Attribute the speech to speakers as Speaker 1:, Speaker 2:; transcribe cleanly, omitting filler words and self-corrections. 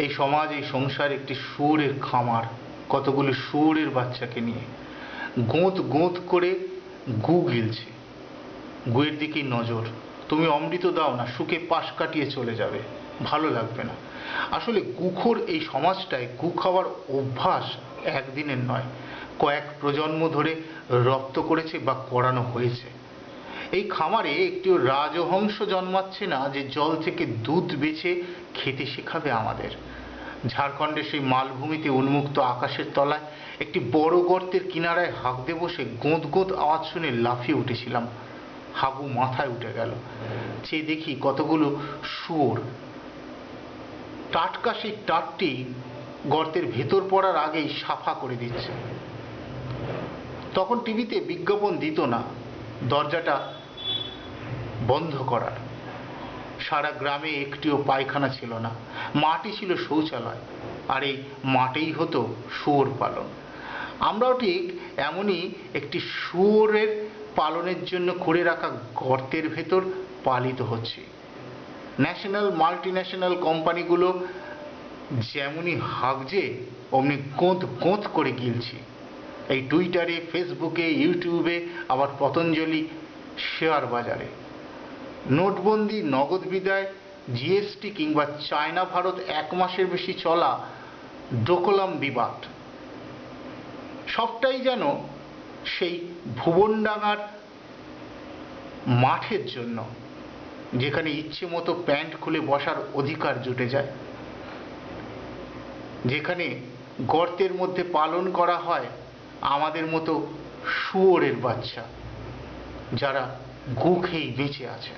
Speaker 1: এই সমাজ, এই সংসার একটি শুয়োরের খামার, কতগুলো শুয়োরের বাচ্চাকে নিয়ে গোঁত গোঁত করে গু গিলছে। গুয়ের দিকেই নজর। তুমি অমৃত দাও না, শুকে পাশ কাটিয়ে চলে যাবে, ভালো লাগবে না। আসলে গুখোর এই সমাজটায় গু খাওয়ার অভ্যাস একদিনের নয়, কয়েক প্রজন্ম ধরে রপ্ত করেছে বা করানো হয়েছে। এই খামারে একটিও রাজহংস জন্মাচ্ছে না যে জল থেকে দুধ বেছে খেতে শেখাবে আমাদের। ঝাড়খণ্ডের সেই মালভূমিতে উন্মুক্ত আকাশের তলায় একটি বড় গর্তের কিনারায় হাঁকতে বসে গোঁত গোঁত আওয়াজ শুনে লাফিয়ে উঠেছিলাম। হাবু মাথায় উঠে গেল। চেয়ে দেখি কতগুলো শুয়োর টাটকা সেই টাটটি গর্তের ভেতর পড়ার আগেই সাফা করে দিচ্ছে। তখন টিভিতে বিজ্ঞাপন দিত না দরজাটা বন্ধ করার। সারা গ্রামে একটিও পায়খানা ছিল না, মাটি ছিল শৌচালয়, আর এই মাঠেই হতো শুয়োর পালন। আমরাও ঠিক এমনই একটি শুয়োরের পালনের জন্য করে রাখা গর্তের ভেতর পালিত হচ্ছে। ন্যাশনাল মাল্টিন্যাশনাল কোম্পানিগুলো যেমনই হাঁকছে অমনি গোঁত গোঁত করে গিলছি। এই টুইটারে, ফেসবুকে, ইউটিউবে, আবার পতঞ্জলি শেয়ার বাজারে। নোটবন্দি, নগদ বিদায়, জিএসটি কিংবা চায়না ভারত 1 মাসের বেশি চলা ডোকলাম বিবাদ, সবটাই যেন সেই ভুবনডাঙ্গার মাঠের জন্য, যেখানে ইচ্ছে মতো প্যান্ট খুলে বসার অধিকার জুটে যায়, যেখানে গর্তের মধ্যে পালন করা হয় আমাদের মতো শুয়োরের বাচ্চা, যারা গু খেয়েই বেঁচে আছে।